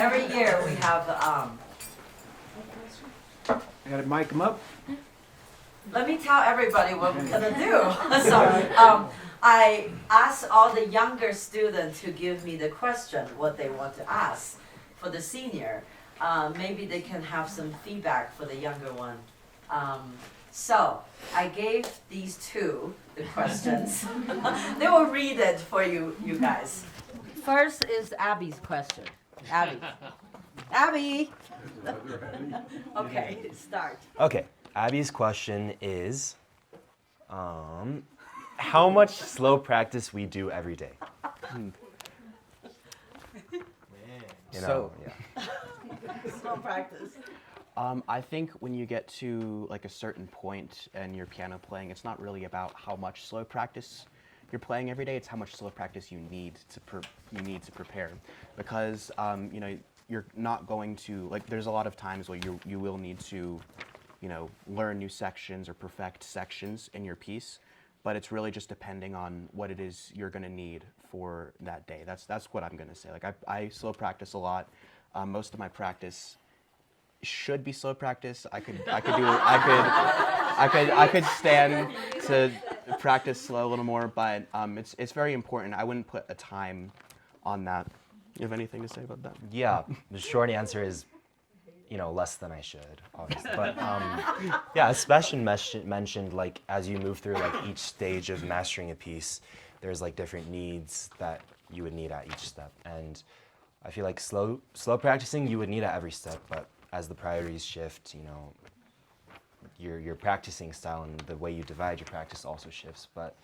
every year we have, I gotta mic them up. let me tell everybody what we're gonna do. So, I asked all the younger students to give me the question, what they want to ask for the senior. Maybe they can have some feedback for the younger one. So, I gave these two the questions. They will read it for you guys. First is Abby's question. Abby. Abby! Okay, start. Okay, Abby's question is, how much slow practice we do every day? You know, yeah. Slow practice. I think when you get to like a certain point in your piano playing, it's not really about how much slow practice you're playing every day. It's how much slow practice you need to prepare, because you know, you're not going to, like, there's a lot of times where you will need to, you know, learn new sections or perfect sections in your piece, but it's really just depending on what it is you're going to need for that day. That's what I'm going to say. Like, I slow practice a lot. Most of my practice should be slow practice. I could stand to practice slow a little more, but it's very important. I wouldn't put a time on that. You have anything to say about that? Yeah, the short answer is, you know, less than I should, obviously. But yeah, as Sebastian mentioned, like, as you move through like each stage of mastering a piece, there's like different needs that you would need at each step. And I feel like slow practicing you would need at every step, but as the priorities shift, you know, your practicing style and the way you divide your practice also shifts. But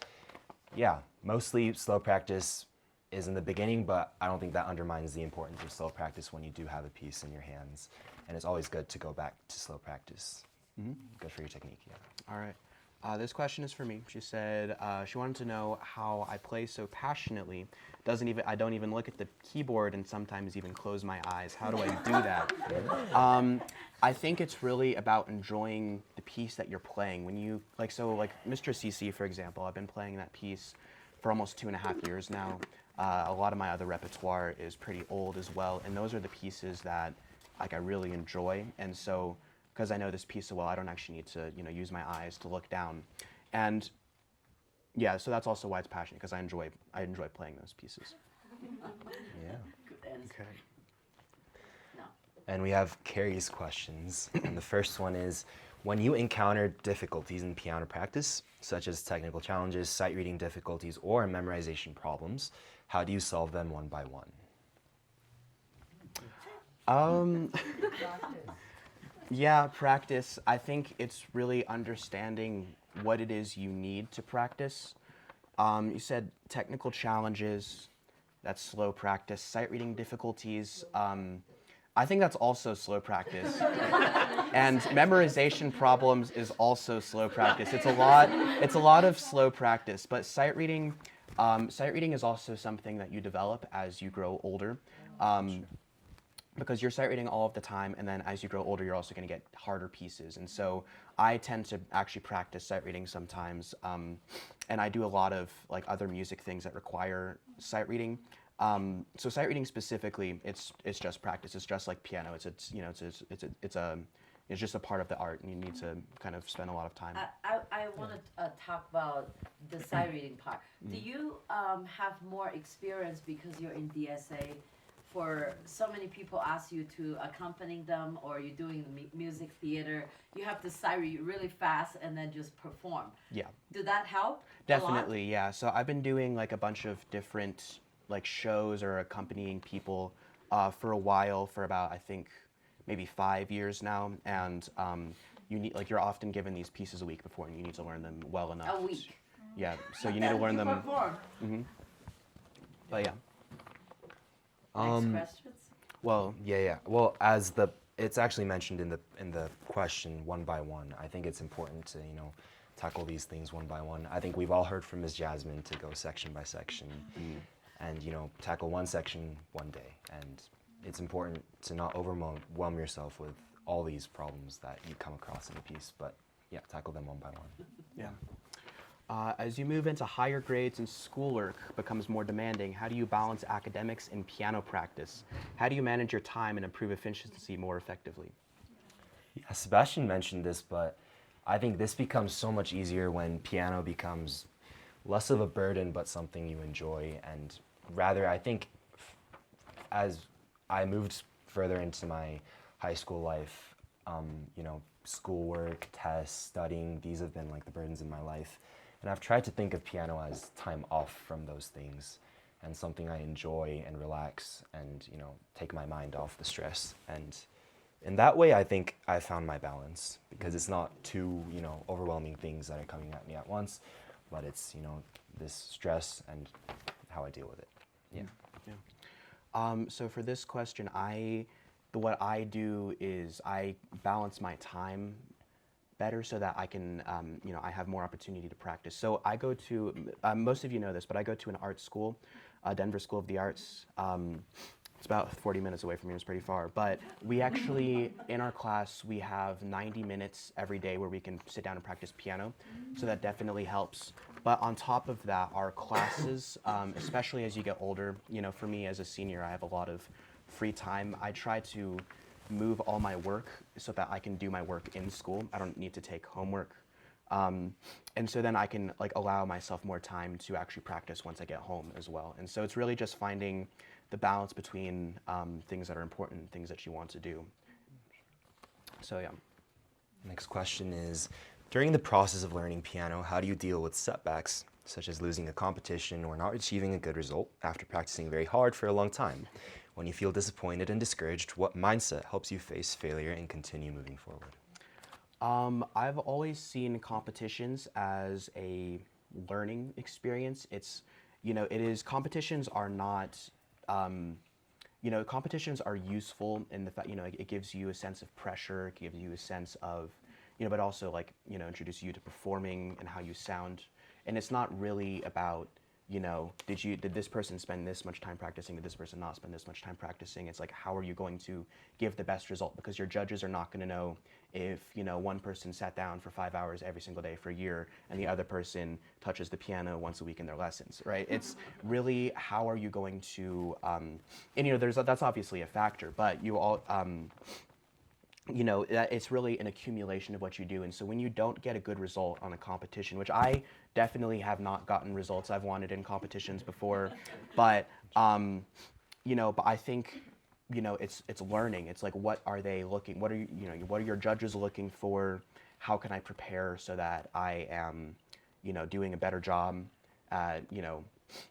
yeah, mostly slow practice is in the beginning, but I don't think that undermines the importance of slow practice when you do have a piece in your hands. And it's always good to go back to slow practice. Good for your technique, yeah. All right. This question is for me. She said she wanted to know how I play so passionately. I don't even look at the keyboard and sometimes even close my eyes. How do I do that? I think it's really about enjoying the piece that you're playing. When you, like, so like Mr. CC, for example, I've been playing that piece for almost 2.5 years now. A lot of my other repertoire is pretty old as well, and those are the pieces that, like, I really enjoy. And so, because I know this piece so well, I don't actually need to, you know, use my eyes to look down. And yeah, so that's also why it's passionate, because I enjoy playing those pieces. Yeah. Good answer. Okay. No. And we have Carrie's questions. And the first one is, when you encounter difficulties in piano practice, such as technical challenges, sight reading difficulties, or memorization problems, how do you solve them one by one? Yeah, practice. I think it's really understanding what it is you need to practice. You said technical challenges, that's slow practice. Sight reading difficulties, I think that's also slow practice. And memorization problems is also slow practice. It's a lot of slow practice, but sight reading is also something that you develop as you grow older. Because you're sight reading all of the time, and then as you grow older, you're also going to get harder pieces. And so I tend to actually practice sight reading sometimes, and I do a lot of like other music things that require sight reading. So sight reading specifically, it's just practice. It's just like piano. It's just a part of the art, and you need to kind of spend a lot of time. I want to talk about the sight reading part. Do you have more experience because you're in DSA? For so many people ask you to accompany them, or you're doing the music theater, you have to sight read really fast and then just perform. Yeah. Did that help? Definitely, yeah. So I've been doing like a bunch of different like shows or accompanying people for a while, for about, I think, maybe 5 years now. And you need, like, you're often given these pieces a week before, and you need to learn them well enough. A week. Yeah. So you need to learn them. Perform. But yeah. Next questions? Well, Yeah. Well, it's actually mentioned in the question one by one. I think it's important to, you know, tackle these things one by one. I think we've all heard from Ms. Jasmine to go section by section, and, you know, tackle one section one day. And it's important to not overwhelm yourself with all these problems that you come across in a piece, but yeah, tackle them one by one. yeah. As you move into higher grades and schoolwork becomes more demanding, how do you balance academics and piano practice? How do you manage your time and improve efficiency more effectively? Yeah, Sebastian mentioned this, but I think this becomes so much easier when piano becomes less of a burden but something you enjoy. And rather, I think as I moved further into my high school life, you know, schoolwork, tests, studying, these have been like the burdens in my life. And I've tried to think of piano as time off from those things and something I enjoy and relax and, you know, take my mind off the stress. And in that way, I think I found my balance because it's not two, you know, overwhelming things that are coming at me at once, but it's, you know, this stress and how I deal with it. Yeah. Yeah. So for this question, what I do is I balance my time better so that I can, you know, I have more opportunity to practice. So I go to, most of you know this, but I go to an art school, Denver School of the Arts. It's about 40 minutes away from here, it's pretty far. But we actually, in our class, we have 90 minutes every day where we can sit down and practice piano. So that definitely helps. But on top of that, our classes, especially as you get older, you know, for me as a senior, I have a lot of free time. I try to move all my work so that I can do my work in school. I don't need to take homework. And so then I can like allow myself more time to actually practice once I get home as well. And so it's really just finding the balance between things that are important and things that you want to do. So yeah. Next question is, during the process of learning piano, how do you deal with setbacks, such as losing a competition or not achieving a good result after practicing very hard for a long time? When you feel disappointed and discouraged, what mindset helps you face failure and continue moving forward? I've always seen competitions as a learning experience. It's, you know, competitions are not, you know, competitions are useful in the fact, you know, it gives you a sense of pressure, it gives you a sense of, you know, but also like, you know, introduce you to performing and how you sound. And it's not really about, you know, did this person spend this much time practicing? Did this person not spend this much time practicing? It's like, how are you going to give the best result? Because your judges are not going to know if, you know, one person sat down for 5 hours every single day for a year and the other person touches the piano once a week in their lessons, right? It's really, how are you going to, and you know, that's obviously a factor, but you all, you know, it's really an accumulation of what you do. And so when you don't get a good result on a competition, which I definitely have not gotten results I've wanted in competitions before, but, you know, but I think, you know, it's learning. It's like, what are they looking, what are what are your judges looking for? How can I prepare so that I am, you know, doing a better job at, you know,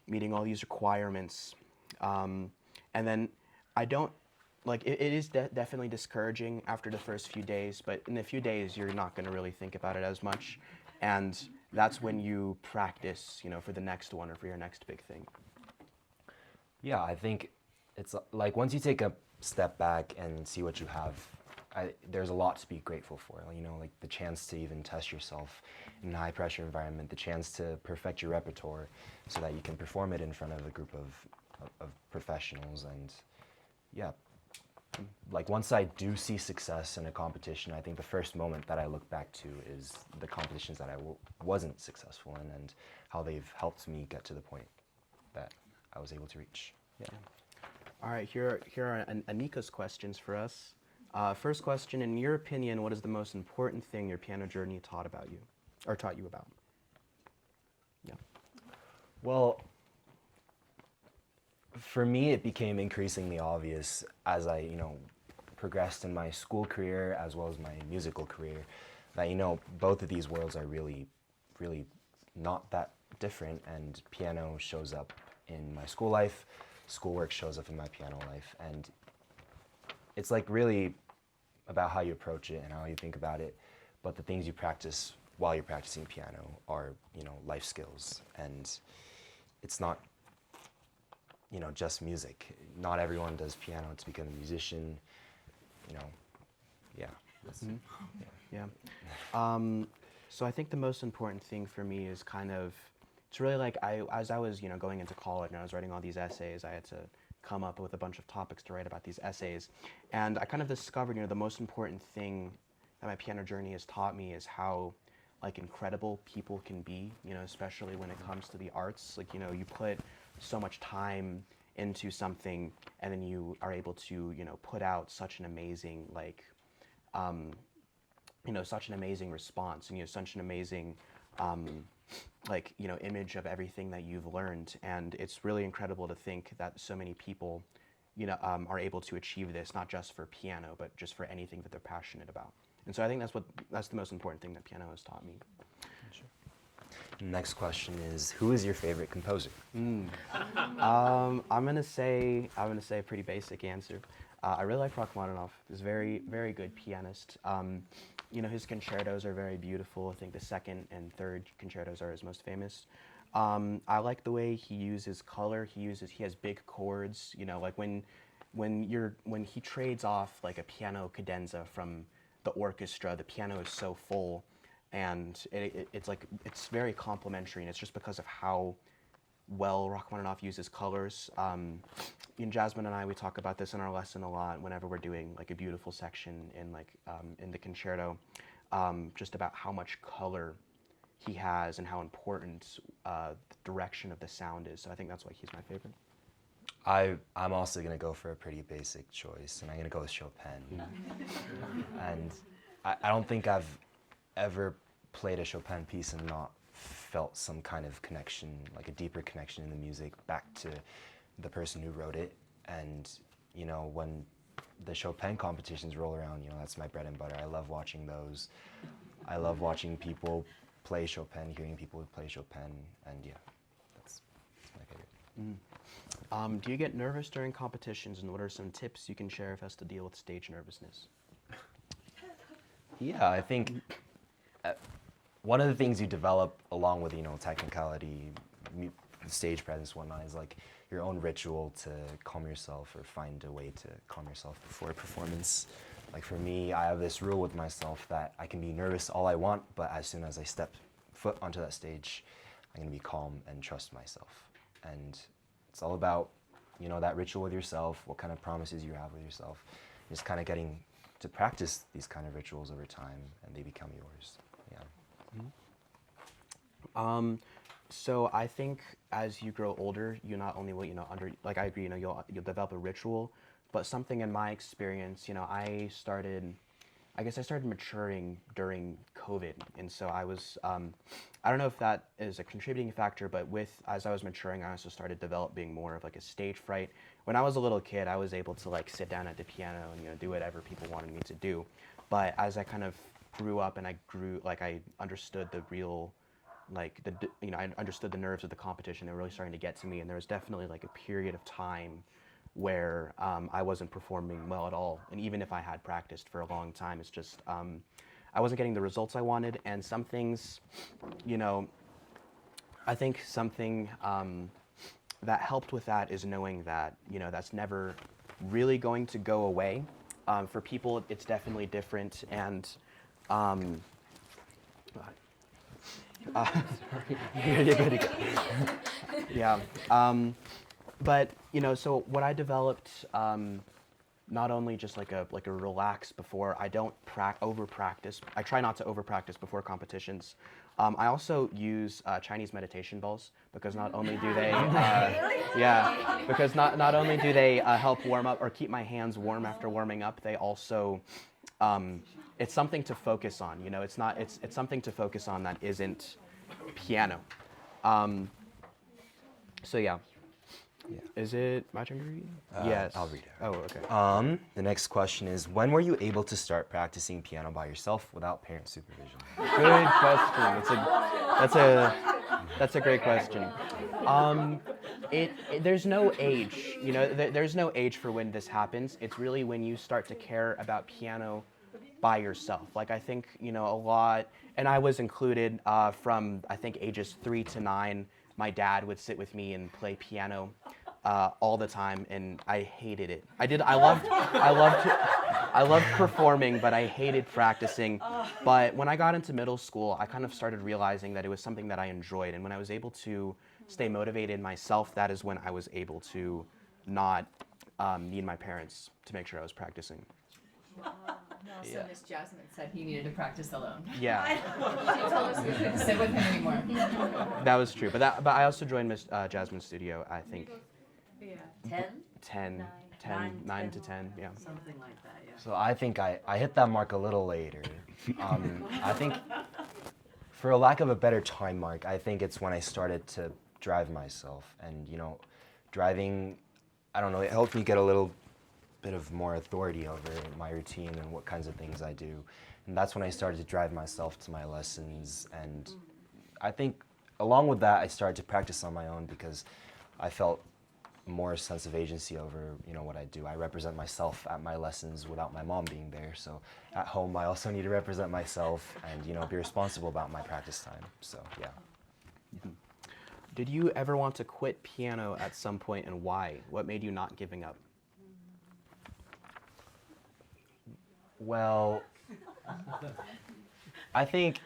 meeting all these requirements? And then I don't, like, it is definitely discouraging after the first few days, but in a few days, you're not going to really think about it as much. And that's when you practice, you know, for the next one or for your next big thing. Yeah, I think it's like once you take a step back and see what you have, there's a lot to be grateful for. You know, like the chance to even test yourself in a high pressure environment, the chance to perfect your repertoire so that you can perform it in front of a group of professionals. And yeah, like once I do see success in a competition, I think the first moment that I look back to is the competitions that I wasn't successful in and how they've helped me get to the point that I was able to reach. Yeah. All right, here are Anika's questions for us. First question, in your opinion, what is the most important thing your piano journey taught you about? Yeah. Well, for me, it became increasingly obvious as I, you know, progressed in my school career as well as my musical career that, you know, both of these worlds are really, really not that different, and piano shows up in my school life, schoolwork shows up in my piano life, and it's like really about how you approach it and how you think about it, but the things you practice while you're practicing piano are, you know, life skills, and it's not, you know, just music. Not everyone does piano to become a musician, you know, yeah. Mm-hmm. Yeah. So I think the most important thing for me is kind of, it's really like as I was, you know, going into college and I was writing all these essays, I had to come up with a bunch of topics to write about these essays. And I kind of discovered, you know, the most important thing that my piano journey has taught me is how like incredible people can be, you know, especially when it comes to the arts. Like, you know, you put so much time into something and then you are able to, you know, put out such an amazing, like, you know, such an amazing response, and you know, such an amazing, like, you know, image of everything that you've learned. And it's really incredible to think that so many people, you know, are able to achieve this, not just for piano, but just for anything that they're passionate about. And so I think that's the most important thing that piano has taught me. Sure. Next question is, who is your favorite composer? I'm gonna say a pretty basic answer. I really like Rachmaninoff. He's a very, very good pianist. You know, his concertos are very beautiful. I think the second and third concertos are his most famous. I like the way he uses color. He has big chords. You know, like when he trades off like a piano cadenza from the orchestra, the piano is so full, and it's very complimentary, and it's just because of how well Rachmaninoff uses colors. Jasmine and I, we talk about this in our lesson a lot whenever we're doing like a beautiful section in like in the concerto, just about how much color he has and how important the direction of the sound is. So I think that's why he's my favorite. I'm also gonna go for a pretty basic choice, and I'm gonna go with Chopin. And I don't think I've ever played a Chopin piece and not felt some kind of connection, like a deeper connection in the music back to the person who wrote it. And you know, when the Chopin competitions roll around, you know, that's my bread and butter. I love watching those. I love watching people play Chopin, hearing people play Chopin, and yeah, that's my favorite. Do you get nervous during competitions, and what are some tips you can share with us to deal with stage nervousness? Yeah, I think one of the things you develop along with, you know, technicality, stage presence, whatnot, is like your own ritual to calm yourself or find a way to calm yourself before a performance. Like for me, I have this rule with myself that I can be nervous all I want, but as soon as I step foot onto that stage, I'm gonna be calm and trust myself. And it's all about, you know, that ritual with yourself, what kind of promises you have with yourself, just kind of getting to practice these kind of rituals over time, and they become yours. Yeah. So I think as you grow older, you not only will, you know, like I agree, you know, you'll develop a ritual, but something in my experience, you know, I started maturing during COVID, and so I was, I don't know if that is a contributing factor, but as I was maturing, I also started developing more of like a stage fright. When I was a little kid, I was able to like sit down at the piano and, you know, do whatever people wanted me to do, but as I kind of grew up and I understood the real, like you know, I understood the nerves of the competition. They were really starting to get to me, and there was definitely like a period of time where I wasn't performing well at all. And even if I had practiced for a long time, it's just I wasn't getting the results I wanted. And some things, you know, I think something that helped with that is knowing that, you know, that's never really going to go away. For people, it's definitely different. And sorry. Yeah. But you know, so what I developed, not only just like a relax before, I don't over practice. I try not to over practice before competitions. I also use Chinese meditation balls, because not only do they, yeah, because not only do they help warm up or keep my hands warm after warming up, they also, it's something to focus on. You know, it's something to focus on that isn't piano. So yeah. Yeah. Is it my turn to read? Yes. I'll read it. Oh, okay. The next question is, when were you able to start practicing piano by yourself without parent supervision? Good question. That's a great question. There's no age. You know, there's no age for when this happens. It's really when you start to care about piano by yourself. Like I think, you know, a lot, and I was included from I think ages 3 to 9. My dad would sit with me and play piano all the time, and I hated it. I loved performing, but I hated practicing. But when I got into middle school, I kind of started realizing that it was something that I enjoyed, and when I was able to stay motivated myself, that is when I was able to not need my parents to make sure I was practicing. Also, Yeah. Miss Jasmine said he needed to practice alone. Yeah, She told us we couldn't sit with him anymore. that was true. But I also joined Miss Jasmine Studio, I think 10? 10, 9 to 10, yeah. Something like that, yeah. So I think I hit that mark a little later. I think, for a lack of a better time mark, I think it's when I started to drive myself. And, driving, I don't know, it helped me get a little bit of more authority over my routine and what kinds of things I do. And that's when I started to drive myself to my lessons. And I think along with that, I started to practice on my own because I felt more sense of agency over what I do. I represent myself at my lessons without my mom being there. So at home, I also need to represent myself and be responsible about my practice time. So yeah. Did you ever want to quit piano at some point, and why? What made you not giving up? Well, I think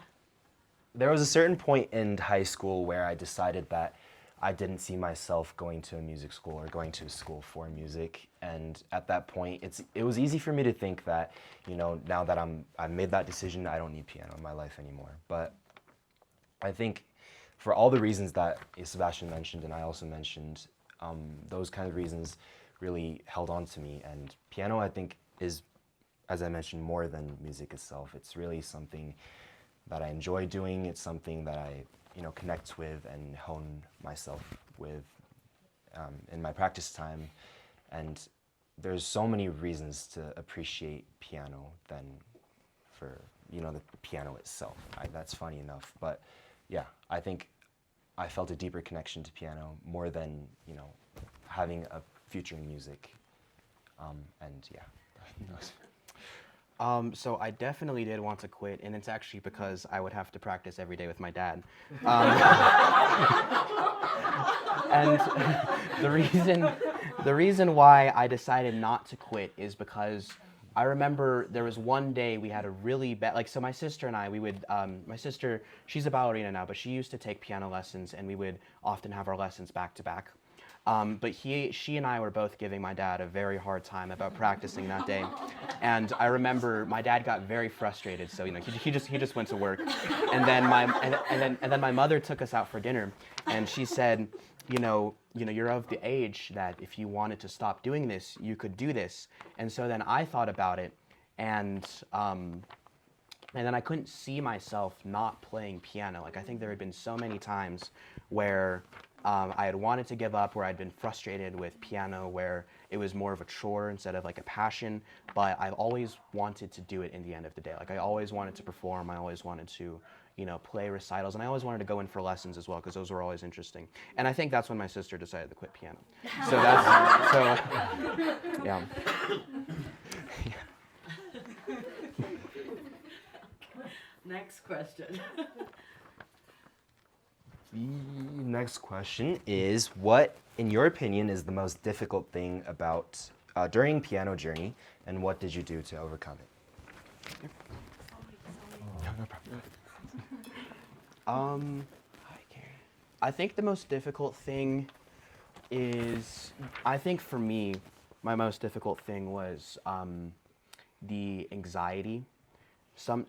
there was a certain point in high school where I decided that I didn't see myself going to a music school or going to a school for music. And at that point, it was easy for me to think that, now that I've made that decision, I don't need piano in my life anymore. But I think for all the reasons that Sebastian mentioned and I also mentioned, those kind of reasons really held on to me. And piano, I think, is, as I mentioned, more than music itself. It's really something that I enjoy doing. It's something that I connect with and hone myself with in my practice time. And there's so many reasons to appreciate piano than for, the piano itself. That's funny enough. But yeah, I think I felt a deeper connection to piano more than, having a future in music. And yeah. So I definitely did want to quit, and it's actually because I would have to practice every day with my dad. And the reason why I decided not to quit is because I remember there was one day we had a really bad, so my sister and I, we would, my sister, she's a ballerina now, but she used to take piano lessons, and we would often have our lessons back to back. But she and I were both giving my dad a very hard time about practicing that day, and I remember my dad got very frustrated. So he just went to work, and then my mother took us out for dinner, and she said, you're of the age that if you wanted to stop doing this, you could do this. And so then I thought about it, and then I couldn't see myself not playing piano. I think there had been so many times where I had wanted to give up, where I'd been frustrated with piano, where it was more of a chore instead of a passion, but I've always wanted to do it in the end of the day. I always wanted to perform, I always wanted to, play recitals, and I always wanted to go in for lessons as well, because those were always interesting. And I think that's when my sister decided to quit piano. So yeah. Next question. The next question is, what, in your opinion, is the most difficult thing about during piano journey, and what did you do to overcome it? No problem. I think the most difficult thing is, I think for me, my most difficult thing was the anxiety.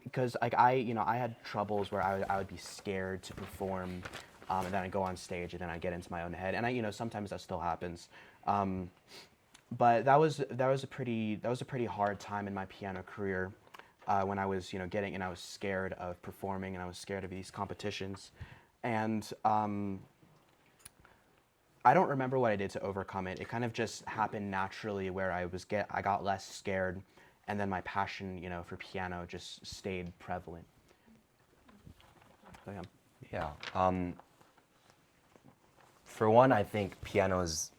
Because I had troubles where I would be scared to perform, and then I'd go on stage and then I'd get into my own head, and sometimes that still happens. But that was a pretty hard time in my piano career, when I was and I was scared of performing, and I was scared of these competitions, and I don't remember what I did to overcome it. It kind of just happened naturally, where I got less scared, and then my passion, for piano just stayed prevalent. So yeah. Yeah. For one, I think piano is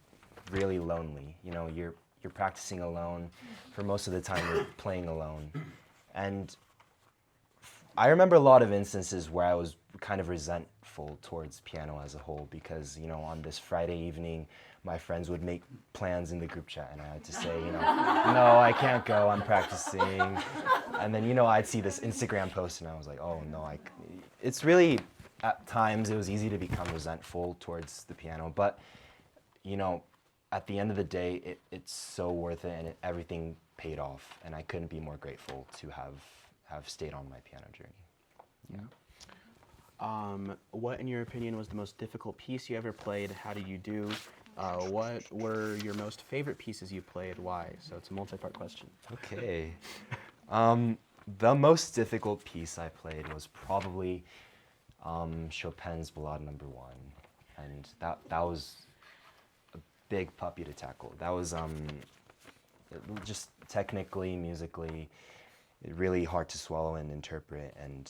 really lonely. You're practicing alone. For most of the time, you're playing alone. And I remember a lot of instances where I was kind of resentful towards piano as a whole, because, on this Friday evening, my friends would make plans in the group chat, and I had to say, no, I can't go, I'm practicing. And then, I'd see this Instagram post, and I was like, oh, no, it's really, at times, it was easy to become resentful towards the piano. But, at the end of the day, it's so worth it, and everything paid off, and I couldn't be more grateful to have stayed on my piano journey. What, in your opinion, was the most difficult piece you ever played? How did you do? What were your most favorite pieces you played? Why? So it's a multi-part question. Okay. The most difficult piece I played was probably Chopin's Ballade No. 1, and that was a big puppy to tackle. That was just technically, musically, really hard to swallow and interpret, and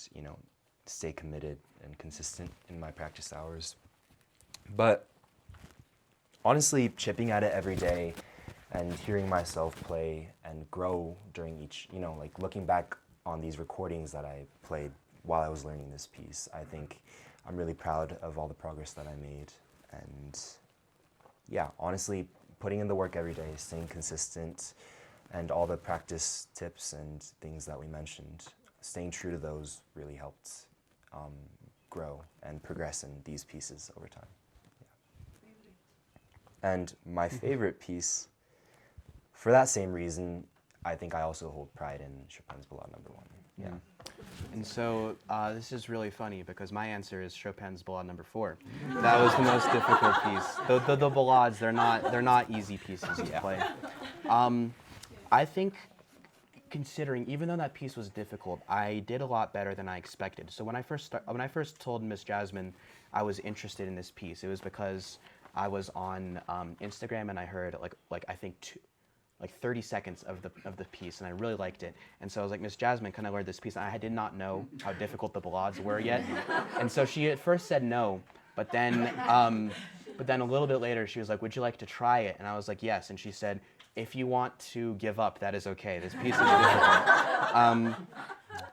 stay committed and consistent in my practice hours. But honestly, chipping at it every day and hearing myself play and grow during each, like looking back on these recordings that I played while I was learning this piece, I think I'm really proud of all the progress that I made. And yeah, honestly, putting in the work every day, staying consistent, and all the practice tips and things that we mentioned, staying true to those really helped grow and progress in these pieces over time. Yeah. And my favorite piece, for that same reason, I think I also hold pride in Chopin's Ballade No. 1. Yeah. And so this is really funny because my answer is Chopin's Ballade No. 4. That was the most difficult piece. The ballades, they're not easy pieces to play. I think, considering, even though that piece was difficult, I did a lot better than I expected. So when I first told Miss Jasmine I was interested in this piece, it was because I was on Instagram and I heard like I think 30 seconds of the piece, and I really liked it. And so I was like, Miss Jasmine, can I learn this piece? And I did not know how difficult the ballades were yet. And so she at first said no, but then a little bit later she was like, would you like to try it? And I was like, yes. And she said, if you want to give up, that is okay. This piece is difficult.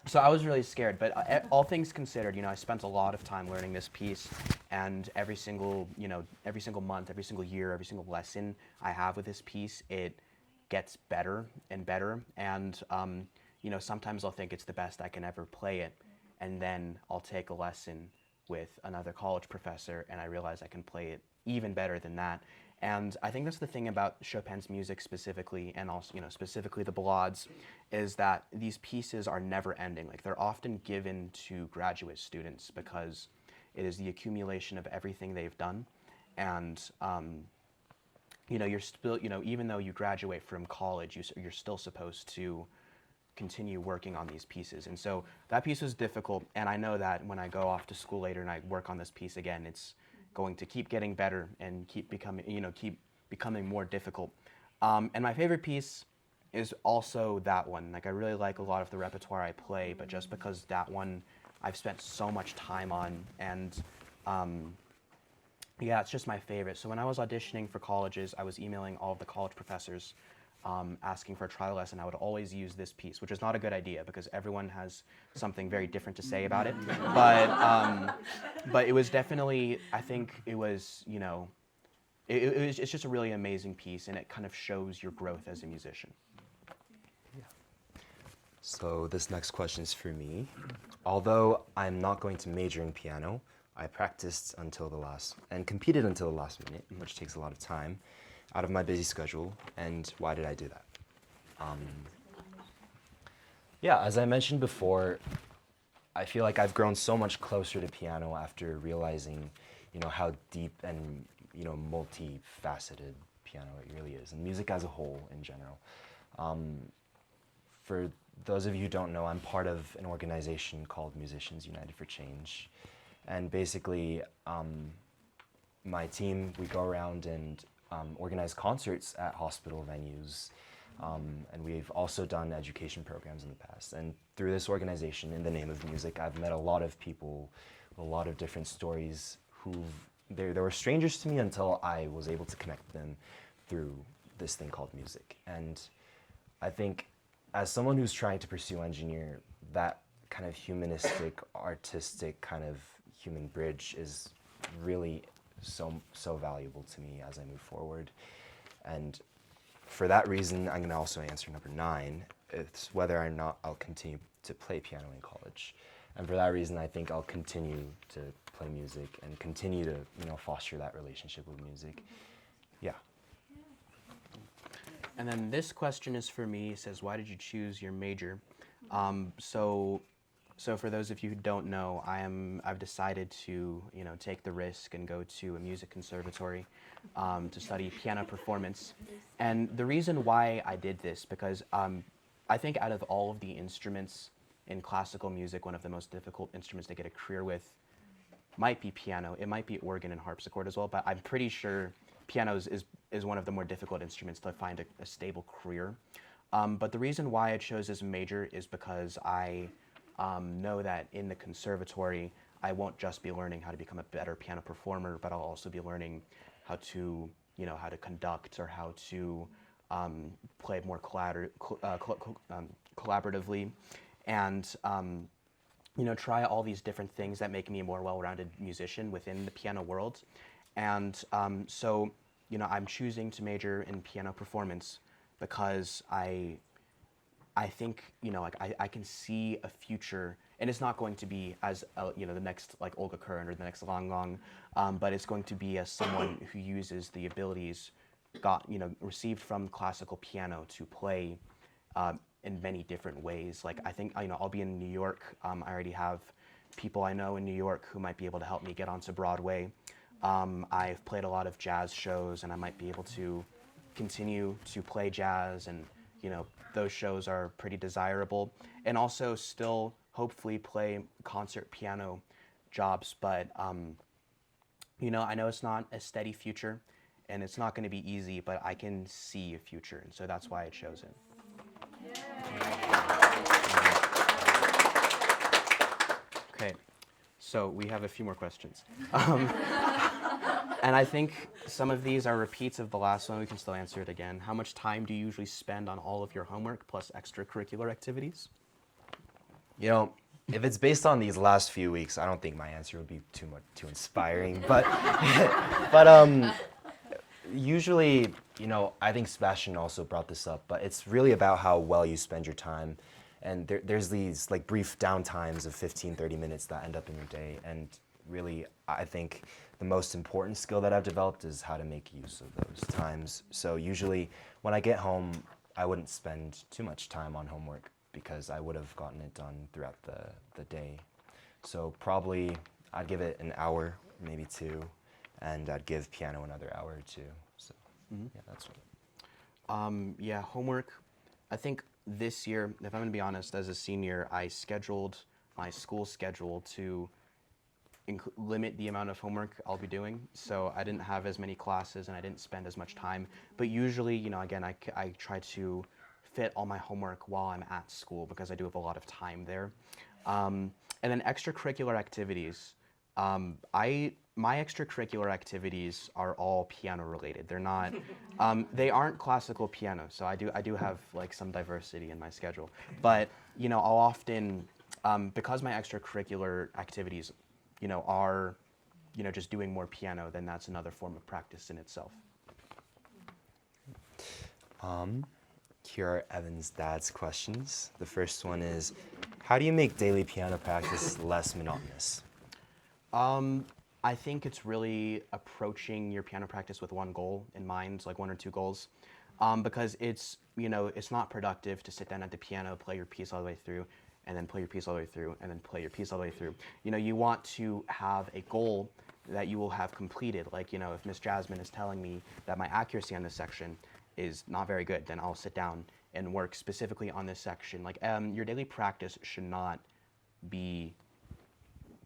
So I was really scared, but all things considered, I spent a lot of time learning this piece, and every single month, every single year, every single lesson I have with this piece, it gets better and better. And sometimes I'll think it's the best I can ever play it, and then I'll take a lesson with another college professor, and I realize I can play it even better than that. And I think that's the thing about Chopin's music specifically, and also specifically the ballades, is that these pieces are never ending. Like, they're often given to graduate students because it is the accumulation of everything they've done. And you're still, even though you graduate from college, you're still supposed to continue working on these pieces. And so that piece was difficult, and I know that when I go off to school later and I work on this piece again, it's going to keep getting better and keep becoming more difficult. And my favorite piece is also that one. Like, I really like a lot of the repertoire I play, but just because that one I've spent so much time on, and yeah, it's just my favorite. So when I was auditioning for colleges, I was emailing all of the college professors asking for a trial lesson. I would always use this piece, which is not a good idea because everyone has something very different to say about it. But it was definitely, I think it was, it's just a really amazing piece, and it kind of shows your growth as a musician. Yeah. So this next question is for me. Although I'm not going to major in piano, I practiced and competed until the last minute, which takes a lot of time out of my busy schedule. And why did I do that? Yeah, as I mentioned before, I feel like I've grown so much closer to piano after realizing, how deep and, multifaceted piano it really is, and music as a whole in general. For those of you who don't know, I'm part of an organization called Musicians United for Change. And basically, my team, we go around and organize concerts at hospital venues, and we've also done education programs in the past. And through this organization, in the name of music, I've met a lot of people, a lot of different stories they were strangers to me until I was able to connect them through this thing called music. And I think as someone who's trying to pursue engineer, that kind of humanistic, artistic kind of human bridge is really so valuable to me as I move forward. And for that reason, I'm going to also answer number 9. It's whether or not I'll continue to play piano in college. And for that reason, I think I'll continue to play music and continue to, foster that relationship with music. Yeah. And then this question is for me. It says, why did you choose your major? So for those of you who don't know, I've decided to take the risk and go to a music conservatory to study piano performance. And the reason why I did this, because I think out of all of the instruments in classical music, one of the most difficult instruments to get a career with might be piano. It might be organ and harpsichord as well, but I'm pretty sure piano is one of the more difficult instruments to find a stable career. But the reason why I chose this major is because I know that in the conservatory, I won't just be learning how to become a better piano performer, but I'll also be learning how to conduct or how to play more collaboratively, and try all these different things that make me a more well-rounded musician within the piano world. And so I'm choosing to major in piano performance because I think I can see a future, and it's not going to be as the next like Olga Kern or the next Lang, but it's going to be as someone who uses the abilities received from classical piano to play in many different ways. Like I think I'll be in New York. I already have people I know in New York who might be able to help me get onto Broadway. I've played a lot of jazz shows, and I might be able to continue to play jazz, and those shows are pretty desirable, and also still hopefully play concert piano jobs. But I know it's not a steady future, and it's not going to be easy, but I can see a future, and so that's why I chose it. Okay, so we have a few more questions. And I think some of these are repeats of the last one. We can still answer it again. How much time do you usually spend on all of your homework plus extracurricular activities? If it's based on these last few weeks, I don't think my answer would be too inspiring. But usually, I think Sebastian also brought this up, but it's really about how well you spend your time. And there's these like brief downtimes of 15, 30 minutes that end up in your day. And really, I think the most important skill that I've developed is how to make use of those times. So usually when I get home, I wouldn't spend too much time on homework because I would have gotten it done throughout the day. So probably I'd give it an hour, maybe two, and I'd give piano another hour or two. So yeah, that's what. Homework. I think this year, if I'm going to be honest, as a senior, I scheduled my school schedule to limit the amount of homework I'll be doing. So I didn't have as many classes and I didn't spend as much time. But usually, again, I try to fit all my homework while I'm at school because I do have a lot of time there. And then extracurricular activities. My extracurricular activities are all piano related. They're not, they aren't classical piano. So I do have like some diversity in my schedule. But I'll often, because my extracurricular activies are just doing more piano, then that's another form of practice in itself. Here are Evan's dad's questions. The first one is, how do you make daily piano practice less monotonous? I think it's really approaching your piano practice with one goal in mind, like one or two goals, because it's not productive to sit down at the piano, play your piece all the way through, and then play your piece all the way through, and then play your piece all the way through. You want to have a goal that you will have completed. Like, if Miss Jasmine is telling me that my accuracy on this section is not very good, then I'll sit down and work specifically on this section. Like, your daily practice should not be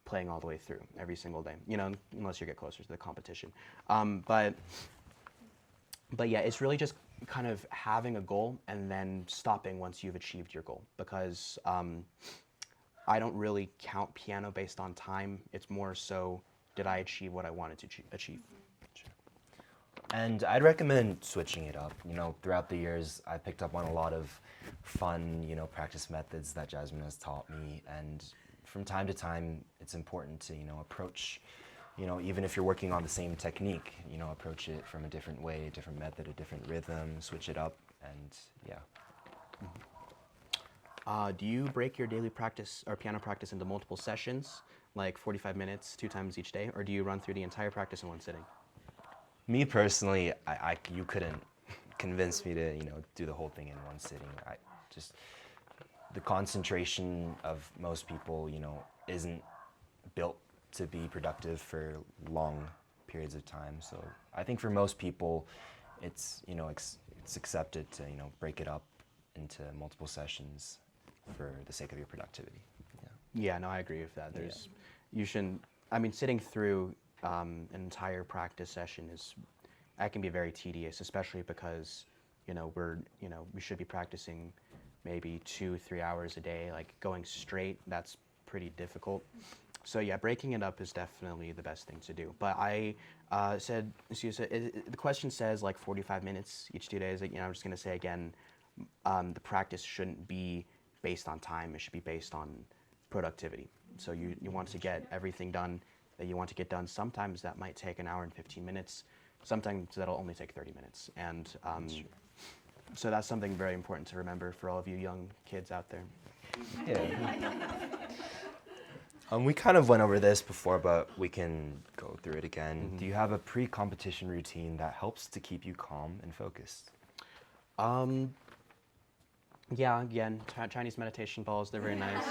playing all the way through every single day, unless you get closer to the competition. But yeah, it's really just kind of having a goal and then stopping once you've achieved your goal, because I don't really count piano based on time. It's more so, did I achieve what I wanted to achieve? And I'd recommend switching it up. Throughout the years, I picked up on a lot of fun, practice methods that Jasmine has taught me. And from time to time, it's important to, approach, even if you're working on the same technique, approach it from a different way, a different method, a different rhythm, switch it up, and yeah. Do you break your daily practice or piano practice into multiple sessions, like 45 minutes, 2 times each day, or do you run through the entire practice in one sitting? Me personally, you couldn't convince me to, do the whole thing in one sitting. The concentration of most people, isn't built to be productive for long periods of time. So I think for most people, it's, it's accepted to, break it up into multiple sessions for the sake of your productivity. Yeah, no, I agree with that. You shouldn't, sitting through an entire practice session that can be very tedious, especially because, we should be practicing maybe 2-3 hours a day, like going straight, that's pretty difficult. So yeah, breaking it up is definitely the best thing to do. But the question says like 45 minutes each 2 days. I'm just gonna say again, the practice shouldn't be based on time, it should be based on productivity. So you want to get everything done that you want to get done. Sometimes that might take an hour and 15 minutes. Sometimes that'll only take 30 minutes. And so that's something very important to remember for all of you young kids out there. Yeah. We kind of went over this before, but we can go through it again. Mm-hmm. Do you have a pre-competition routine that helps to keep you calm and focused? Yeah, again, Chinese meditation balls, they're very nice.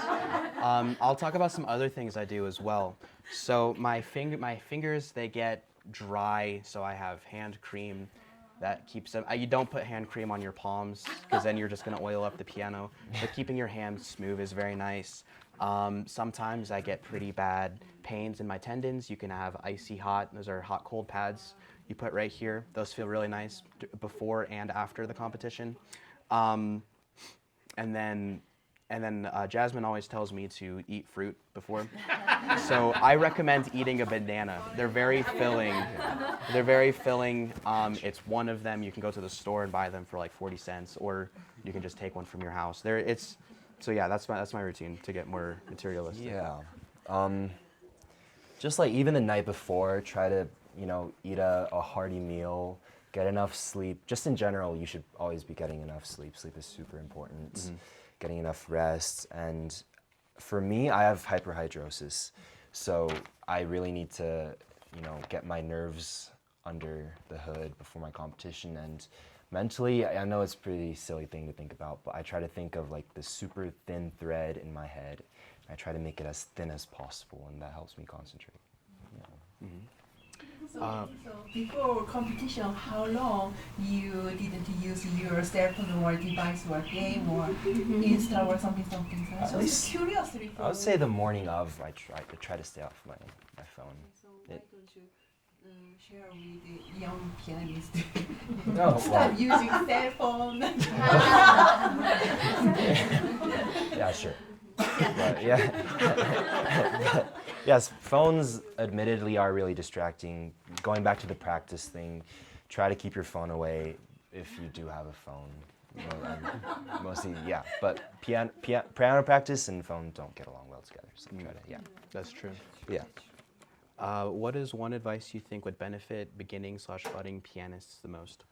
I'll talk about some other things I do as well. So my fingers, they get dry, so I have hand cream that keeps them. You don't put hand cream on your palms, because then you're just gonna oil up the piano. But keeping your hands smooth is very nice. Sometimes I get pretty bad pains in my tendons. You can have icy hot, those are hot cold pads you put right here. Those feel really nice before and after the competition. And then Jasmine always tells me to eat fruit before. So I recommend eating a banana. They're very filling. They're very filling. It's one of them. You can go to the store and buy them for like 40 cents, or you can just take one from your house. So yeah, that's my routine to get more materialistic. Yeah. Just like even the night before, try to, eat a hearty meal, get enough sleep. Just in general, you should always be getting enough sleep. Sleep is super important. Mm-hmm. Getting enough rest. And for me, I have hyperhidrosis. So I really need to, get my nerves under the hood before my competition. And mentally, I know it's a pretty silly thing to think about, but I try to think of like the super thin thread in my head. I try to make it as thin as possible, and that helps me concentrate. Yeah. Mm-hmm. So before competition, how long you didn't use your cell phone or device or game or Insta or something? At So least- it's curious before. I would say the morning of, I try to stay off my phone. So why don't you share with the young pianist? No, Stop using cell phone. Yeah, sure. But, yeah. Yes, phones admittedly are really distracting. Going back to the practice thing, try to keep your phone away if you do have a phone. Mostly, yeah. But piano practice and phone don't get along well together. So try to, yeah. That's true. Yeah. What is one advice you think would benefit beginning/budding pianists the most?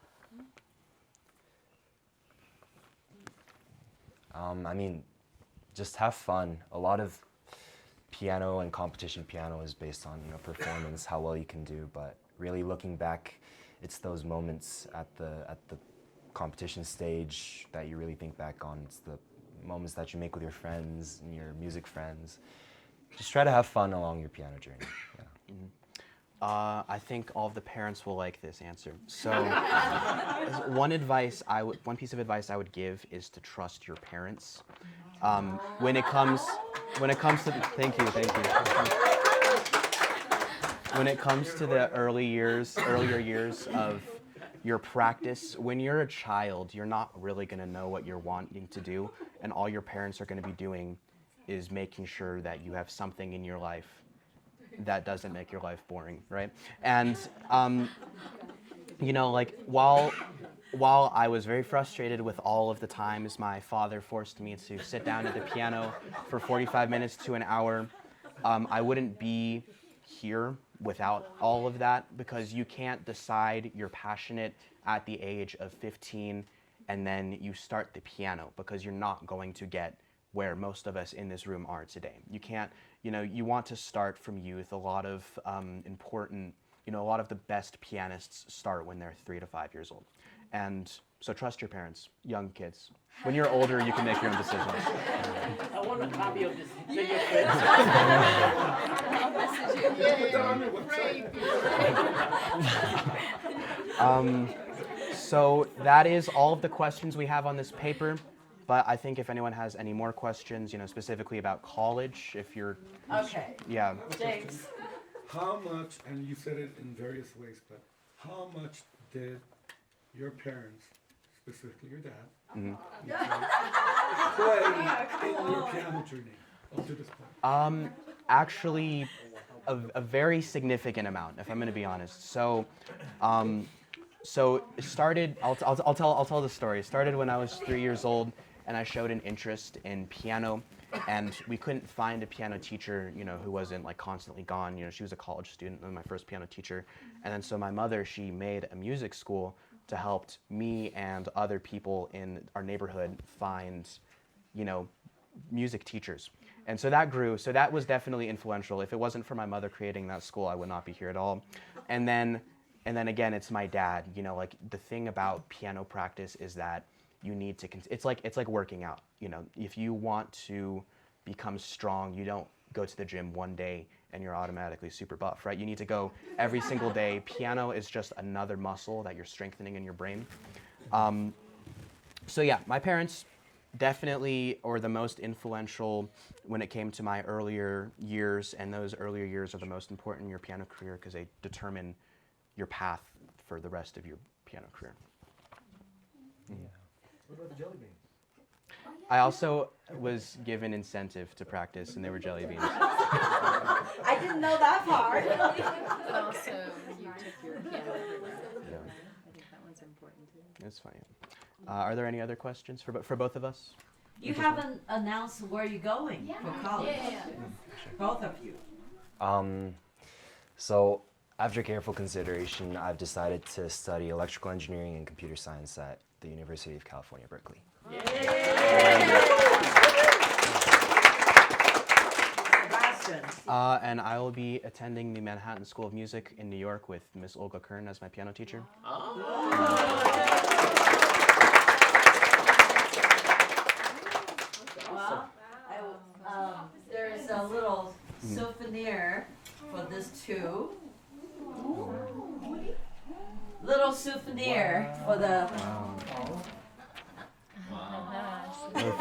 Just have fun. A lot of piano and competition piano is based on performance, how well you can do. But really looking back, it's those moments at the competition stage that you really think back on. It's the moments that you make with your friends and your music friends. Just try to have fun along your piano journey. Yeah. Mm-hmm. I think all of the parents will like this answer. So, one piece of advice I would give is to trust your parents. When it comes to thank you. When it comes to the earlier years of your practice, when you're a child, you're not really going to know what you're wanting to do, and all your parents are going to be doing is making sure that you have something in your life that doesn't make your life boring, right? And while I was very frustrated with all of the times my father forced me to sit down at the piano for 45 minutes to an hour, I wouldn't be here without all of that, because you can't decide you're passionate at the age of 15 and then you start the piano, because you're not going to get where most of us in this room are today. You can't, you want to start from youth. A lot of a lot of the best pianists start when they're 3 to 5 years old. And So trust your parents, young kids. When you're older, you can make your own decisions. I want a copy of this video. I'll message you. So that is all of the questions we have on this paper. But I think if anyone has any more questions, specifically about college, if you're, Okay, yeah. James. How much, and you said it in various ways, but how much did your parents, specifically your dad, play in your piano journey up to this point? Actually, a very significant amount, if I'm going to be honest. So it started. I'll tell the story. It started when I was 3 years old, and I showed an interest in piano, and we couldn't find a piano teacher, who wasn't like constantly gone. She was a college student, and my first piano teacher, and then so my mother, she made a music school to help me and other people in our neighborhood find, music teachers. And so that grew. So that was definitely influential. If it wasn't for my mother creating that school, I would not be here at all. And then again, it's my dad. Like the thing about piano practice is that you need to. It's like working out. If you want to become strong, you don't go to the gym one day and you're automatically super buff, right? You need to go every single day. Piano is just another muscle that you're strengthening in your brain. So yeah, my parents definitely are the most influential when it came to my earlier years, and those earlier years are the most important in your piano career because they determine your path for the rest of your piano career. Yeah. What about the jelly beans? I also was given incentive to practice, and they were jelly beans. I didn't know that part. But also, you took your piano everywhere. Yeah. I think that one's important too. That's fine. Are there any other questions for both of us? You haven't announced where you're going for college. Both of you. So after careful consideration, I've decided to study electrical engineering and computer science at the University of California, Berkeley. Sebastian. And I will be attending the Manhattan School of Music in New York with Miss Olga Kern as my piano teacher. Well, there's a little souvenir for this too. Little souvenir for the. Oh, thank you.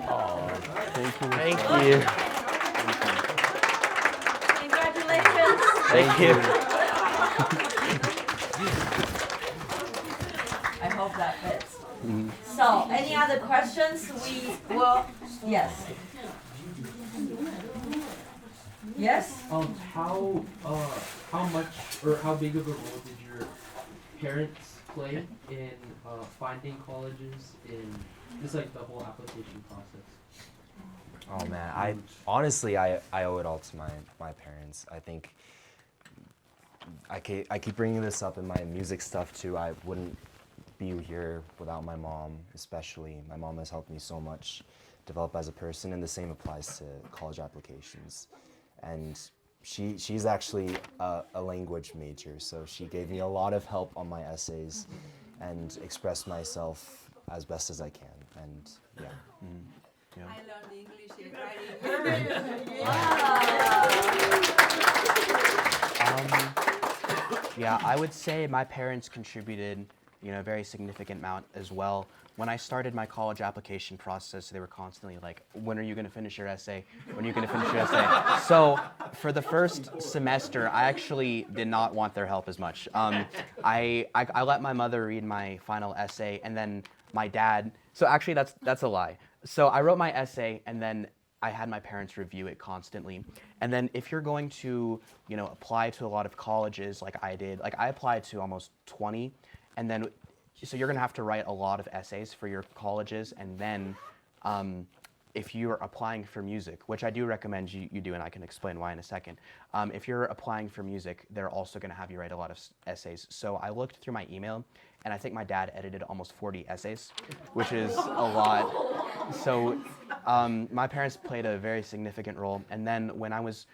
Oh, thank you. Congratulations. Thank you. I hope that fits. So, any other questions? We will. Yes. Yes. How much or how big of a role did your parents play in finding colleges in just like the whole application process? Oh man, I honestly I owe it all to my parents. I think I keep bringing this up in my music stuff too. I wouldn't be here without my mom, especially. My mom has helped me so much develop as a person, and the same applies to college applications. And she's actually a language major, so she gave me a lot of help on my essays and expressed myself as best as I can. And yeah. I learned English and writing. Yeah, I would say my parents contributed, a very significant amount as well. When I started my college application process, they were constantly like, when are you going to finish your essay? When are you going to finish your essay? So for the first semester, I actually did not want their help as much. I let my mother read my final essay, and then my dad, so actually that's a lie. So I wrote my essay, and then I had my parents review it constantly. And then if you're going to, apply to a lot of colleges like I did, like I applied to almost 20, and then so you're going to have to write a lot of essays for your colleges, and then if you're applying for music, which I do recommend you do, and I can explain why in a second. If you're applying for music, they're also going to have you write a lot of essays. So I looked through my email, and I think my dad edited almost 40 essays, which is a lot. So my parents played a very significant role. And then when I was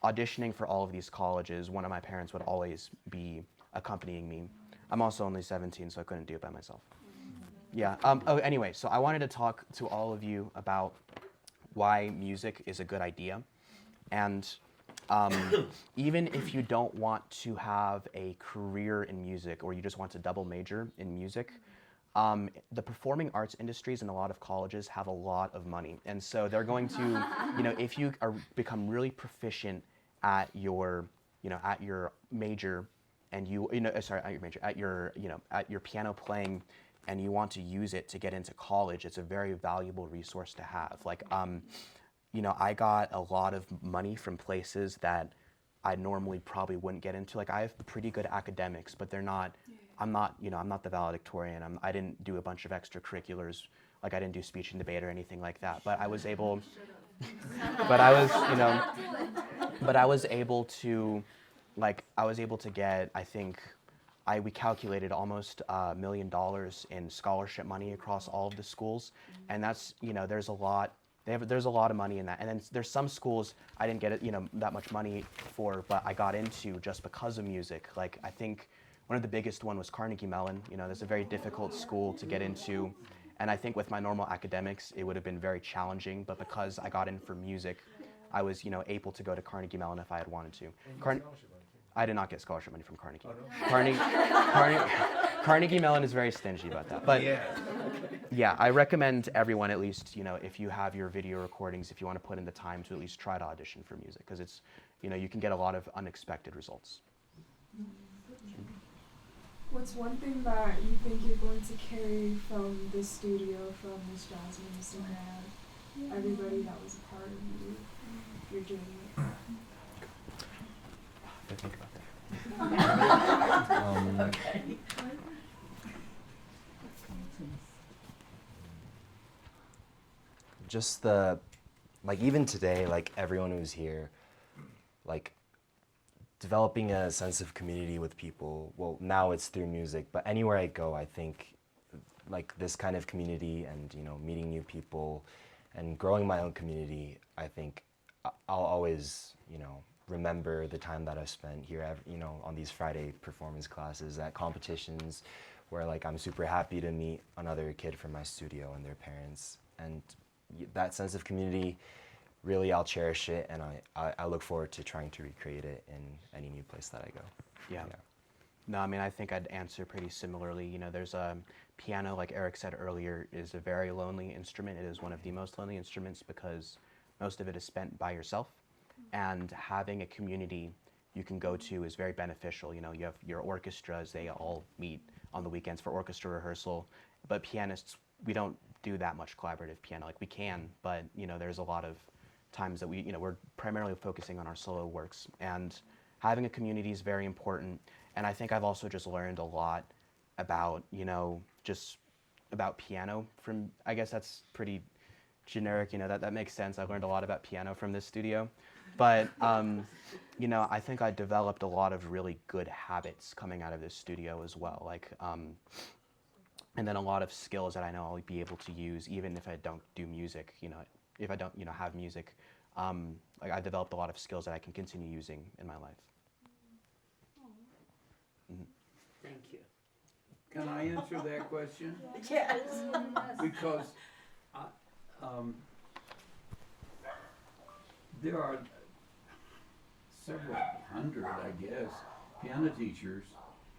auditioning for all of these colleges, one of my parents would always be accompanying me. I'm also only 17, so I couldn't do it by myself. Yeah. Anyway, so I wanted to talk to all of you about why music is a good idea. And even if you don't want to have a career in music, or you just want to double major in music, the performing arts industries in a lot of colleges have a lot of money. And so they're going to, if you become really proficient at your, at your major, and at your piano playing, and you want to use it to get into college, it's a very valuable resource to have. Like, I got a lot of money from places that I normally probably wouldn't get into. Like, I have pretty good academics, but they're not, I'm not the valedictorian. I didn't do a bunch of extracurriculars. Like, I didn't do speech and debate or anything like that, but I was able, but I was able to get, I think, we calculated almost $1 million in scholarship money across all of the schools, and that's, there's a lot of money in that. And then there's some schools I didn't get that much money for, but I got into just because of music. Like, I think one of the biggest one was Carnegie Mellon. That's a very difficult school to get into, and I think with my normal academics it would have been very challenging. But because I got in for music, I was able to go to Carnegie Mellon if I had wanted to. I did not get scholarship money from Carnegie. Oh, no. Carnegie Mellon is very stingy about that. But yeah, I recommend everyone, at least, if you have your video recordings, if you want to put in the time to at least try to audition for music, because it's, you can get a lot of unexpected results. What's one thing that you think you're going to carry from this studio, from Miss Jasmine, Mr. Brad, everybody that was a part of your journey? I think about that. Okay. Just even today, everyone who's here, developing a sense of community with people. Well, now it's through music, but anywhere I go, I think this kind of community and, meeting new people and growing my own community, I think I'll always, remember the time that I've spent here, on these Friday performance classes, at competitions, where I'm super happy to meet another kid from my studio and their parents. And that sense of community, really, I'll cherish it, and I look forward to trying to recreate it in any new place that I go. Yeah. No, I think I'd answer pretty similarly. There's a piano, like Eric said earlier, is a very lonely instrument. It is one of the most lonely instruments because most of it is spent by yourself. And having a community you can go to is very beneficial. You have your orchestras, they all meet on the weekends for orchestra rehearsal. But pianists, we don't do that much collaborative piano. We can, but there's a lot of times that we're primarily focusing on our solo works. And having a community is very important. And I think I've also just learned a lot about, just about piano from, I guess that's pretty generic, that makes sense. I learned a lot about piano from this studio. But, I think I developed a lot of really good habits coming out of this studio as well. And then a lot of skills that I know I'll be able to use even if I don't do music, if I don't, have music. I developed a lot of skills that I can continue using in my life. Mm-hmm. Thank you. Can I answer that question? Yes. Because there are several hundred, I guess, piano teachers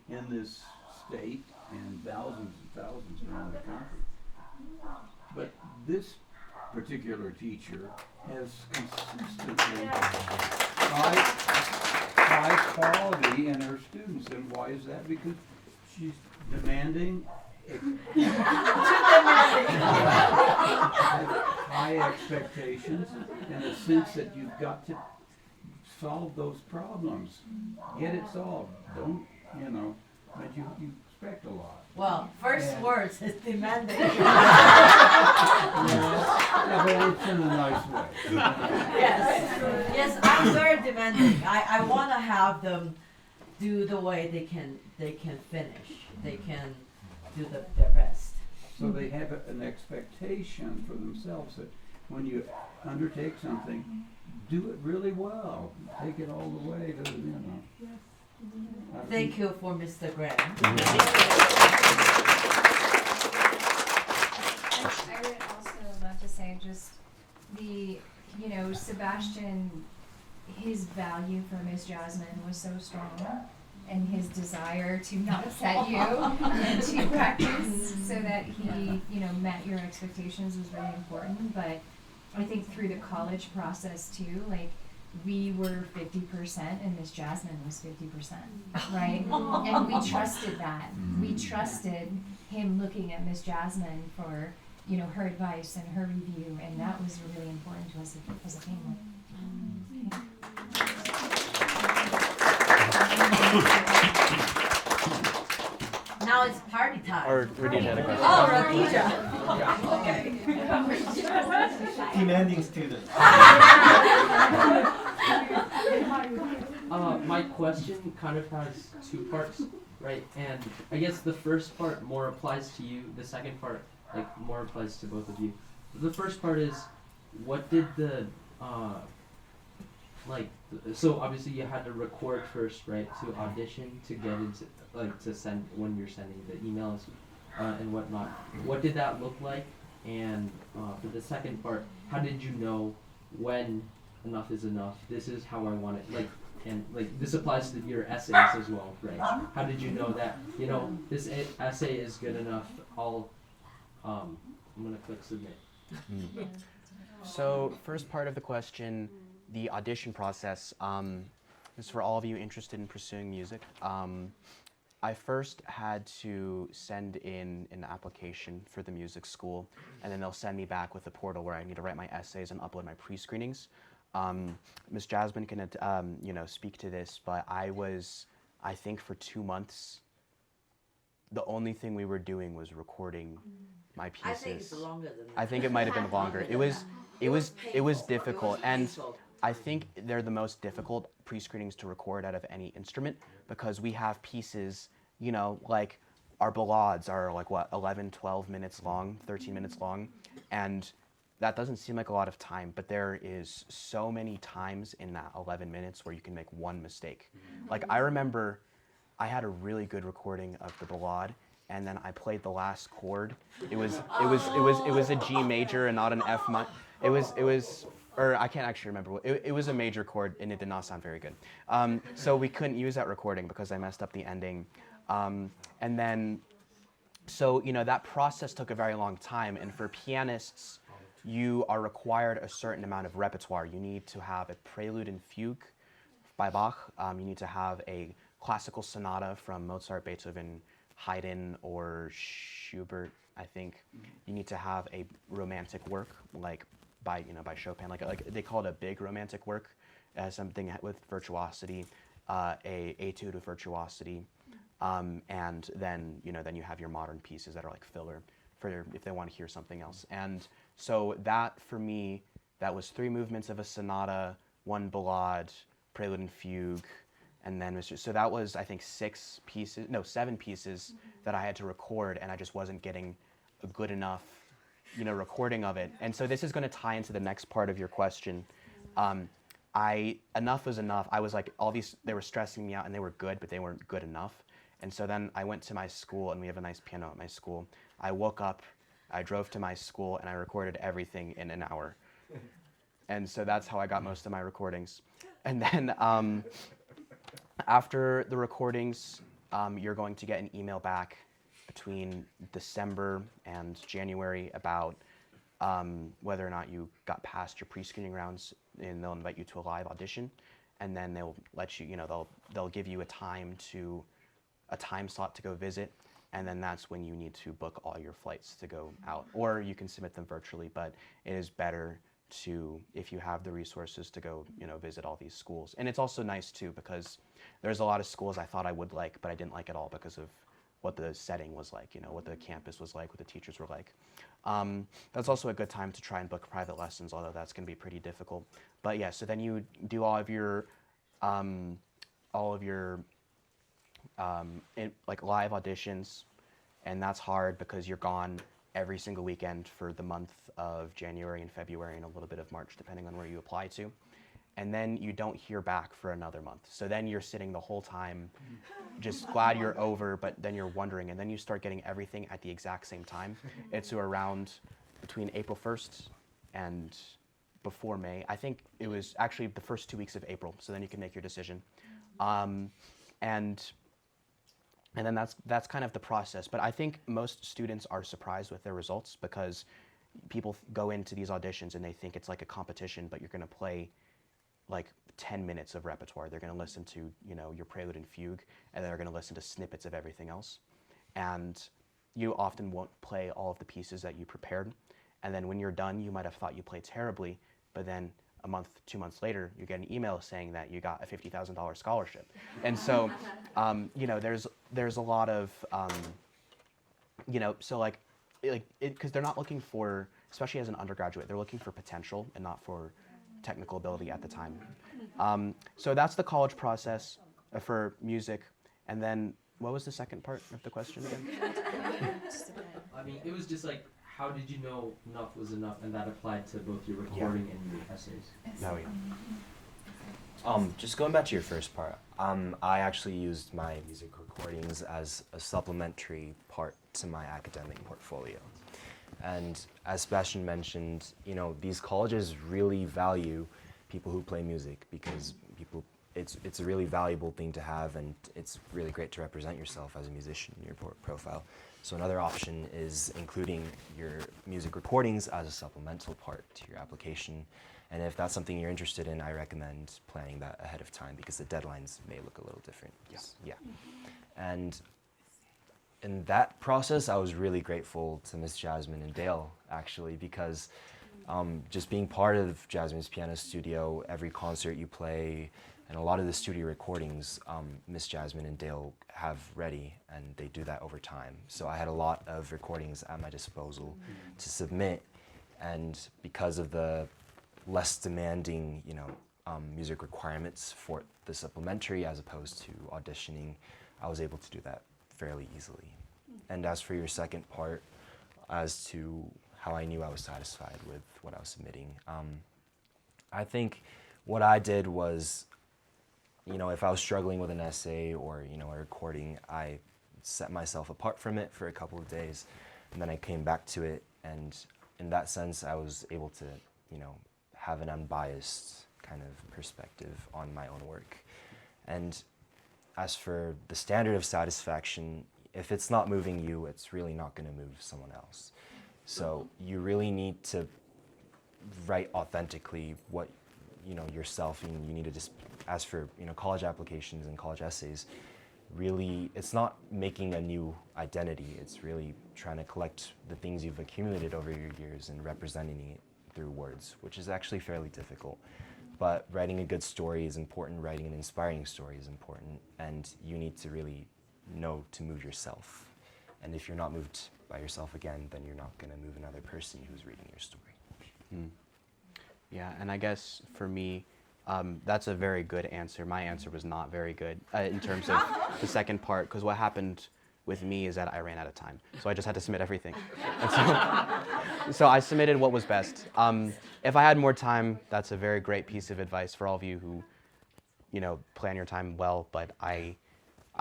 in this state and thousands and thousands around the country. But this particular teacher has consistently high quality in her students. And why is that? Because she's demanding high expectations and a sense that you've got to solve those problems. Get it solved. Don't, but you expect a lot. Well, first words is demanding. Yeah, but it's in a nice way. Yes, I'm very demanding. I want to have them do the way they can finish. They can do their best. So they have an expectation for themselves that when you undertake something, do it really well. Take it all the way to, I don't Thank you for Mr. Graham. I would also love to say just Sebastian, his value for Miss Jasmine was so strong, and his desire to not upset you and to practice so that he, met your expectations was really important. But I think through the college process too, like, we were 50% and Miss Jasmine was 50%, right? And we trusted that. We trusted him looking at Miss Jasmine for, her advice and her review, and that was really important to us as a family. Now it's party time. Or Radija had a question. Oh, Radija. Okay. Demanding student. My question kind of has two parts, right? And I guess the first part more applies to you. The second part, more applies to both of you. The first part is, what did the so obviously you had to record first, right? To audition, to get into, to send when you're sending the emails and whatnot. What did that look like? And for the second part, how did you know when enough is enough? This is how I want it. And this applies to your essays as well, right? How did you know that, this essay is good enough? I'm gonna click submit. So first part of the question, the audition process, is for all of you interested in pursuing music. I first had to send in an application for the music school, and then they'll send me back with a portal where I need to write my essays and upload my pre-screenings. Ms. Jasmine can, speak to this, but I think for 2 months, the only thing we were doing was recording my pieces. I think it's longer than that. I think it might have been longer. It was difficult, and I think they're the most difficult pre-screenings to record out of any instrument, because we have pieces, like our ballades are 11, 12 minutes long, 13 minutes long, and that doesn't seem like a lot of time, but there is so many times in that 11 minutes where you can make one mistake. I remember I had a really good recording of the ballade, and then I played the last chord. It was a G major and not an F minor. Or I can't actually remember. It was a major chord, and it did not sound very good. So we couldn't use that recording because I messed up the ending. And then, that process took a very long time. And for pianists, you are required a certain amount of repertoire. You need to have a prelude and fugue by Bach. You need to have a classical sonata from Mozart, Beethoven, Haydn, or Schubert, I think. You need to have a romantic work, by Chopin, they call it a big romantic work, something with virtuosity, a etude with virtuosity, and then you have your modern pieces that are filler for if they want to hear something else. And so that for me, that was 3 movements of a sonata, 1 ballade, prelude and fugue, and then so that was I think 7 pieces that I had to record, and I just wasn't getting a good enough recording of it. And so this is going to tie into the next part of your question. Enough was enough. I was all these, they were stressing me out, and they were good, but they weren't good enough. And so then I went to my school, and we have a nice piano at my school. I woke up, I drove to my school, and I recorded everything in an hour. And so that's how I got most of my recordings. And then after the recordings, you're going to get an email back between December and January about whether or not you got past your pre-screening rounds, and they'll invite you to a live audition, and then they'll let you, they'll give you a time slot to go visit, and then that's when you need to book all your flights to go out, or you can submit them virtually, but it is better to, if you have the resources, to go, visit all these schools. And it's also nice too, because there's a lot of schools I thought I would like, but I didn't like at all because of what the setting was like, what the campus was like, what the teachers were like. That's also a good time to try and book private lessons, although that's going to be pretty difficult. But yeah, so then you do all of your live auditions, and that's hard because you're gone every single weekend for the month of January and February and a little bit of March, depending on where you apply to. and then you don't hear back for another month. So then you're sitting the whole time just glad you're over, but then you're wondering, and then you start getting everything at the exact same time. It's around between April 1st and before May. I think it was actually the first 2 weeks of April, so then you can make your decision. And then that's kind of the process. But I think most students are surprised with their results because people go into these auditions and they think it's like a competition, but you're going to play like 10 minutes of repertoire. They're going to listen to, you know, your prelude and fugue, and they're going to listen to snippets of everything else. And you often won't play all of the pieces that you prepared. And then when you're done, you might have thought you played terribly, but then a month, 2 months later, you get an email saying that you got a $50,000 scholarship. And so, you know, there's a lot of, you know, so because they're not looking for, especially as an undergraduate, they're looking for potential and not for technical ability at the time. So that's the college process for music. And then, what was the second part of the question again? I mean, it was just like, how did you know enough was enough, and that applied to both your recording and your essays? Oh, yeah. Just going back to your first part, I actually used my music recordings as a supplementary part to my academic portfolio. And as Sebastian mentioned, you know, these colleges really value people who play music because it's a really valuable thing to have, and it's really great to represent yourself as a musician in your profile. So another option is including your music recordings as a supplemental part to your application. And if that's something you're interested in, I recommend planning that ahead of time because the deadlines may look a little different. Yes. Yeah. And in that process, I was really grateful to Miss Jasmine and Dale, actually, because just being part of Jasmine's Piano Studio, every concert you play, and a lot of the studio recordings, Miss Jasmine and Dale have ready, and they do that over time. So I had a lot of recordings at my disposal to submit, and because of the less demanding, you know, music requirements for the supplementary as opposed to auditioning, I was able to do that fairly easily. And as for your second part, as to how I knew I was satisfied with what I was submitting, I think what I did was, you know, if I was struggling with an essay or, you know, a recording, I set myself apart from it for a couple of days, and then I came back to it, and in that sense, I was able to, you know, have an unbiased kind of perspective on my own work. And as for the standard of satisfaction, if it's not moving you, it's really not going to move someone else. So you really need to write authentically what, you know, yourself, and you need to just, as for, you know, college applications and college essays, really, it's not making a new identity, it's really trying to collect the things you've accumulated over your years and representing it through words, which is actually fairly difficult. But writing a good story is important, writing an inspiring story is important, and you need to really know to move yourself. And if you're not moved by yourself again, then you're not going to move another person who's reading your story. Yeah, and I guess for me, that's a very good answer. My answer was not very good in terms of the second part, because what happened with me is that I ran out of time. So I just had to submit everything. And so I submitted what was best. If I had more time, that's a very great piece of advice for all of you who, you know, plan your time well, but I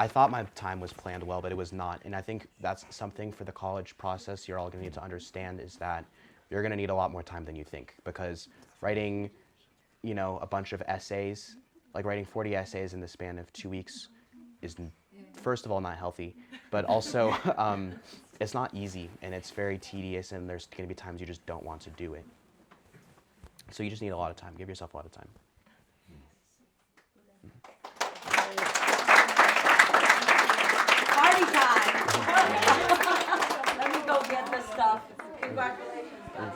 thought my time was planned well, but it was not. And I think that's something for the college process you're all going to need to understand, is that you're going to need a lot more time than you think, because writing, you know, a bunch of essays, like writing 40 essays in the span of 2 weeks is, first of all, not healthy, but also it's not easy, and it's very tedious, and there's going to be times you just don't want to do it. So you just need a lot of time. Give yourself a lot of time. Party time! Let me go get the stuff. Congratulations, guys.